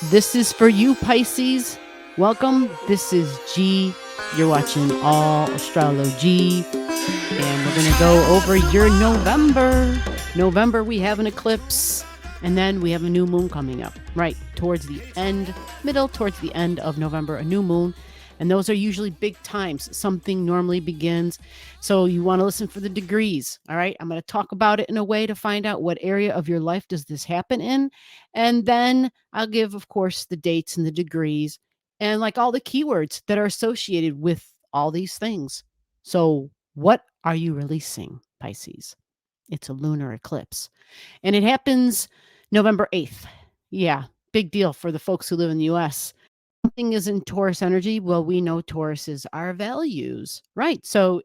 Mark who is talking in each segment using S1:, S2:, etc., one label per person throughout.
S1: This is for you, Pisces. Welcome. This is G. You're watching All Astrology. And we're going to go over your November. November, we have an eclipse. And then we have a new moon coming up, right? Towards the end of November, a new moon. And those are usually big times. Something normally begins. So you want to listen for the degrees. All right. I'm going to talk about it in a way to find out what area of your life does this happen in. And then I'll give, of course, the dates and the degrees and like all the keywords that are associated with all these things. So what are you releasing, Pisces? It's a lunar eclipse. And it happens November 8th. Yeah, big deal for the folks who live in the US. Something is in Taurus energy. Well, we know Taurus is our values, right? So,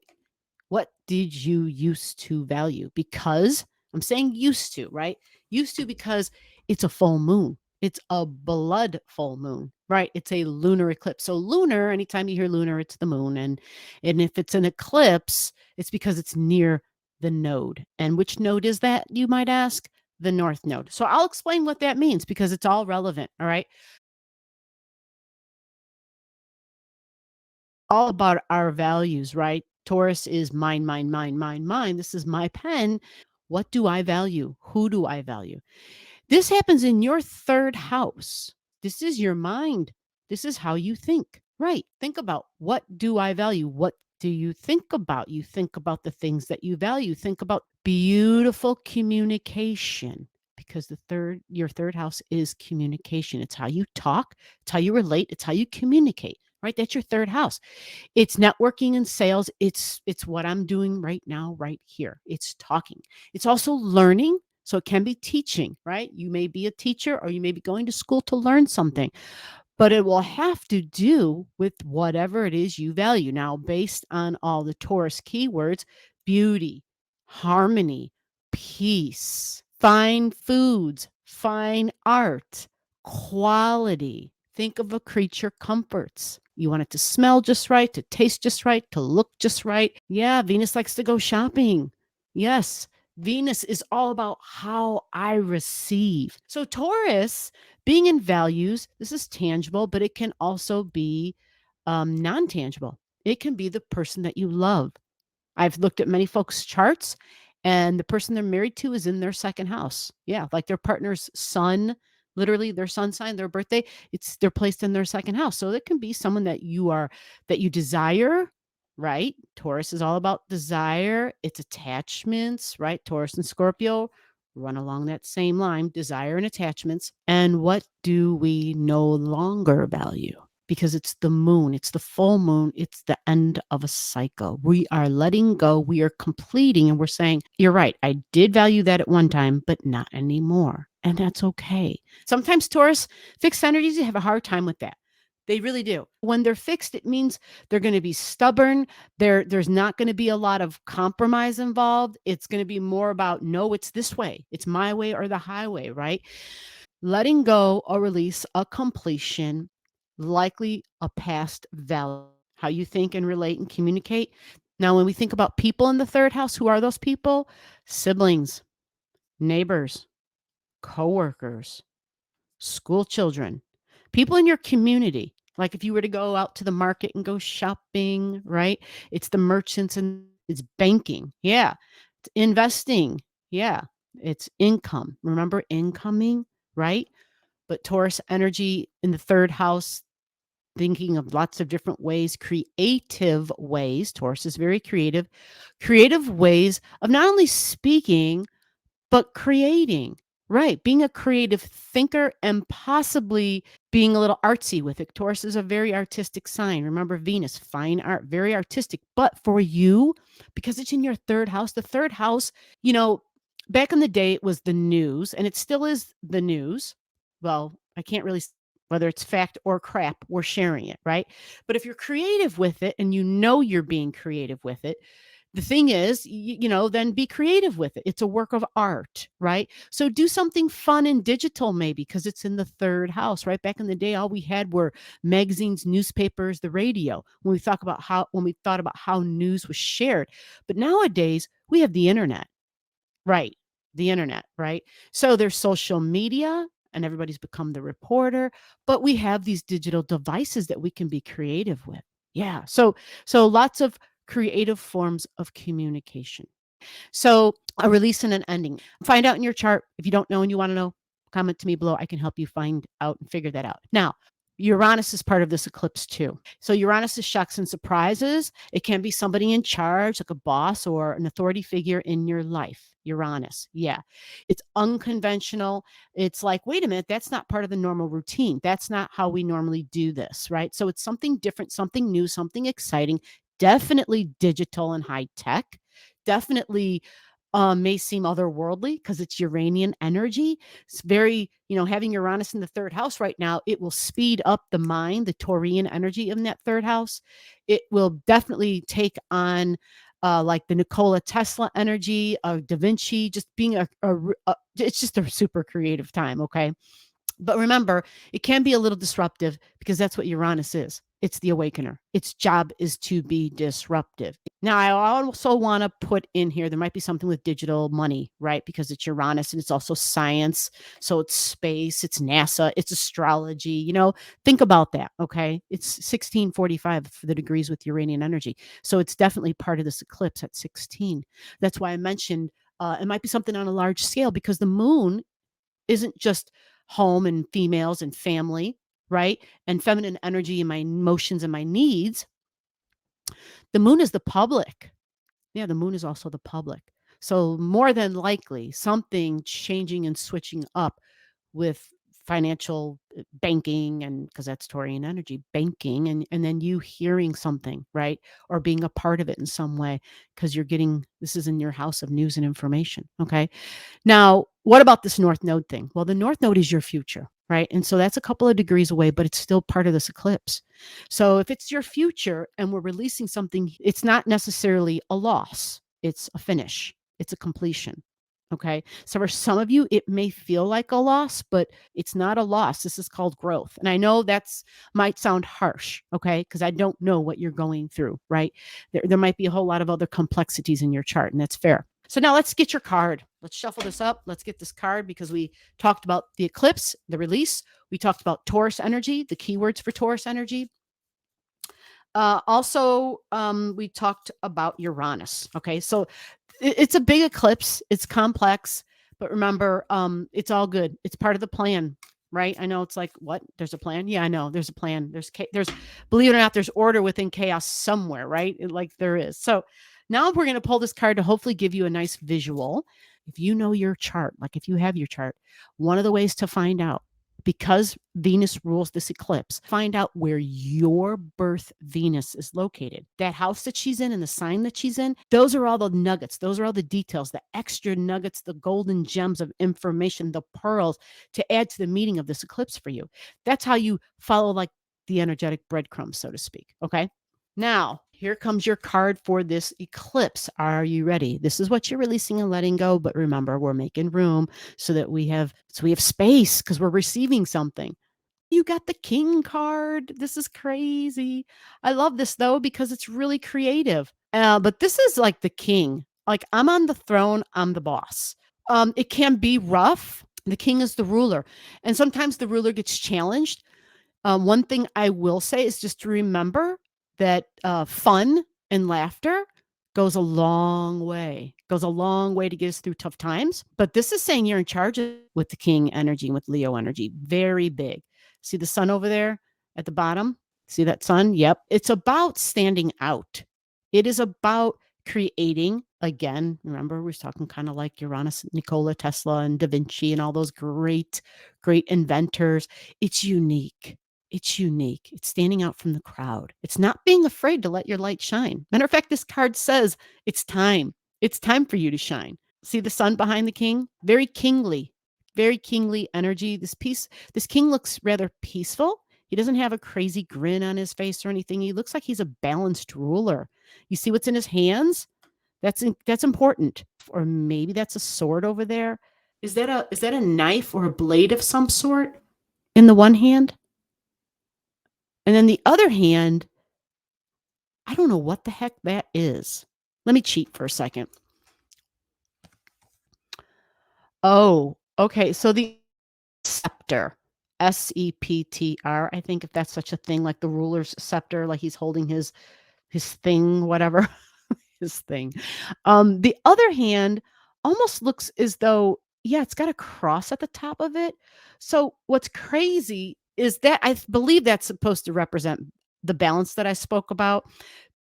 S1: what did you used to value? Because I'm saying used to, right? Used to because it's a full moon. It's a blood full moon, right? It's a lunar eclipse. So lunar, anytime you hear lunar, it's the moon. And if it's an eclipse, it's because it's near the node. And which node is that, you might ask? The north node. So I'll explain what that means because it's all relevant. All right. All about our values, right? Taurus is mine, mine, mine, mine, mine. This is my pen. What do I value? Who do I value? This happens in your third house. This is your mind. This is how you think. Right. Think about, what do I value? What do you think about? You think about the things that you value. Think about beautiful communication, because your third house is communication. It's how you talk, it's how you relate, it's how you communicate. Right? That's your third house. It's networking and sales. It's what I'm doing right now, right here. It's talking. It's also learning. So it can be teaching, right? You may be a teacher or you may be going to school to learn something, but it will have to do with whatever it is you value. Now, based on all the Taurus keywords: beauty, harmony, peace, fine foods, fine art, quality. Think of a creature comforts. You want it to smell just right, to taste just right, to look just right. Yeah, Venus likes to go shopping. Yes, Venus is all about how I receive. So, Taurus, being in values, this is tangible, but it can also be non tangible. It can be the person that you love. I've looked at many folks' charts, and the person they're married to is in their second house. Yeah, like their partner's sun, literally their sun sign, their birthday, they're placed in their second house. So it can be someone that you desire, right? Taurus is all about desire, it's attachments, right? Taurus and Scorpio run along that same line, desire and attachments. And what do we no longer value? Because it's the moon, it's the full moon, it's the end of a cycle. We are letting go, we are completing, and we're saying, you're right, I did value that at one time, but not anymore. And that's okay. Sometimes Taurus, fixed energies, have a hard time with that. They really do. When they're fixed, it means they're going to be stubborn. There's not going to be a lot of compromise involved. It's going to be more about, no, it's this way. It's my way or the highway, right? Letting go, a release, a completion, likely a past value, how you think and relate and communicate. Now, when we think about people in the third house, who are those people? Siblings, neighbors, coworkers, school children, people in your community. Like if you were to go out to the market and go shopping, right? It's the merchants and it's banking. Yeah. It's investing. Yeah. It's income. Remember incoming, right? But Taurus energy in the third house, thinking of lots of different ways, creative ways. Taurus is very creative ways of not only speaking, but creating, right? Being a creative thinker and possibly being a little artsy with it. Taurus is a very artistic sign. Remember, Venus, fine art, very artistic. But for you, because it's in your third house, the third house, back in the day, it was the news, and it still is the news. Well, I can't really, whether it's fact or crap, we're sharing it, right? But if you're creative with it and you're being creative with it, the thing is, then be creative with it. It's a work of art, right? So do something fun and digital, maybe, because it's in the third house, right? Back in the day, all we had were magazines, newspapers, the radio. When we thought about how news was shared, but nowadays we have the internet, right? The internet, right? So there's social media, and everybody's become the reporter, but we have these digital devices that we can be creative with. Yeah. So lots of creative forms of communication. So a release and an ending. Find out in your chart. If you don't know and you want to know, comment to me below. I can help you find out and figure that out. Now, Uranus is part of this eclipse too. So Uranus is shocks and surprises. It can be somebody in charge, like a boss or an authority figure in your life. Uranus. Yeah. It's unconventional. It's like, wait a minute, that's not part of the normal routine. That's not how we normally do this, right? So it's something different, something new, something exciting, definitely digital and high tech. Definitely may seem otherworldly because it's Uranian energy. It's very, having Uranus in the third house right now, it will speed up the mind, the Taurian energy in that third house. It will definitely take on like the Nikola Tesla energy of Da Vinci, just being it's just a super creative time. Okay. But remember, it can be a little disruptive because that's what Uranus is. It's the awakener. Its job is to be disruptive. Now, I also want to put in here, there might be something with digital money, right? Because it's Uranus and it's also science. So it's space, it's NASA, it's astrology. Think about that, okay? It's 1645 for the degrees with Uranian energy. So it's definitely part of this eclipse at 16. That's why I mentioned it might be something on a large scale because the moon isn't just home and females and family, right? And feminine energy and my emotions and my needs. The moon is the public. Yeah, the moon is also the public. So more than likely, something changing and switching up with financial banking, and because that's Taurian energy, banking, and then you hearing something, right? Or being a part of it in some way because this is in your house of news and information. Okay. Now, what about this North Node thing? Well, the North Node is your future, right? And so that's a couple of degrees away, but it's still part of this eclipse. So if it's your future and we're releasing something, it's not necessarily a loss, it's a finish, it's a completion. Okay. So for some of you, it may feel like a loss, but it's not a loss. This is called growth. And I know that's might sound harsh, okay, because I don't know what you're going through, right? There might be a whole lot of other complexities in your chart, and that's fair. So now let's get your card. Let's shuffle this up. Let's get this card because we talked about the eclipse, the release. We talked about Taurus energy, the keywords for Taurus energy. Also, we talked about Uranus. Okay, so it's a big eclipse. It's complex, but remember, it's all good. It's part of the plan, right? I know it's like, what? There's a plan? Yeah, I know. There's a plan. There's believe it or not, there's order within chaos somewhere, right? Like there is. So now we're going to pull this card to hopefully give you a nice visual. If you know your chart, like if you have your chart, one of the ways to find out, because Venus rules this eclipse, find out where your birth Venus is located. That house that she's in and the sign that she's in, those are all the nuggets. Those are all the details, the extra nuggets, the golden gems of information, the pearls to add to the meaning of this eclipse for you. That's how you follow like the energetic breadcrumbs, so to speak. Okay. Now, here comes your card for this eclipse. Are you ready? This is what you're releasing and letting go. But remember, we're making room so that we have space because we're receiving something. You got the king card. This is crazy. I love this though because it's really creative. But this is like the king. Like I'm on the throne, I'm the boss. It can be rough. The king is the ruler. And sometimes the ruler gets challenged. One thing I will say is just to remember that fun and laughter goes a long way, to get us through tough times. But this is saying you're in charge with the king energy and with Leo energy. Very big. See the sun over there at the bottom? See that sun? Yep. It's about standing out. It is about creating. Again, remember, we're talking kind of like Uranus, Nikola Tesla, and Da Vinci, and all those great, great inventors. It's unique. It's unique. It's standing out from the crowd. It's not being afraid to let your light shine. Matter of fact, this card says it's time. It's time for you to shine. See the sun behind the king? Very kingly energy. This king looks rather peaceful. He doesn't have a crazy grin on his face or anything. He looks like he's a balanced ruler. You see what's in his hands? That's important. Or maybe that's a sword over there. Is that a knife or a blade of some sort in the one hand? And then the other hand, I don't know what the heck that is. Let me cheat for a second. Oh, okay. So the step scepter, SEPTR, I think if that's such a thing, like the ruler's scepter, like he's holding his thing, whatever, his thing. The other hand almost looks as though, yeah, it's got a cross at the top of it. So what's crazy is that believe that's supposed to represent the balance that I spoke about,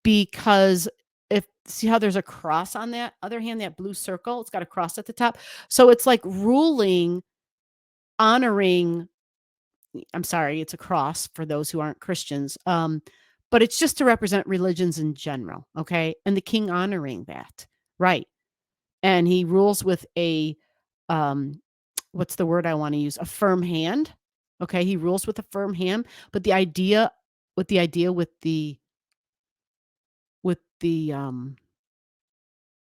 S1: because if see how there's a cross on that other hand, that blue circle, it's got a cross at the top. So it's like ruling, honoring, I'm sorry, it's a cross for those who aren't Christians. But it's just to represent religions in general, okay? And the king honoring that, right? And he rules with a, um, what's the word I want to use? A firm hand. Okay, he rules with a firm hand. But with the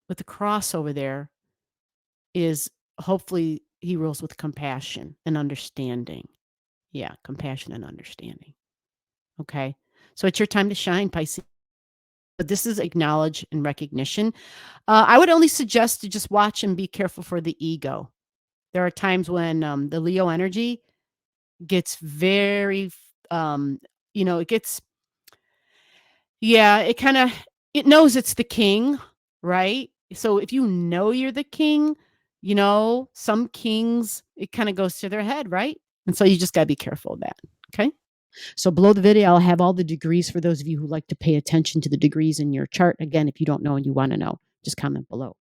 S1: with the cross over there is hopefully he rules with compassion and understanding. Yeah, compassion and understanding. Okay. So it's your time to shine, Pisces. But this is acknowledge and recognition. I would only suggest to just watch and be careful for the ego. There are times when the Leo energy gets very, it gets, yeah, it knows it's the king, right? So if you know you're the king, some kings, it kind of goes to their head, right? And so you just got to be careful of that. Okay. So below the video, I'll have all the degrees for those of you who like to pay attention to the degrees in your chart. Again, if you don't know and you want to know, just comment below.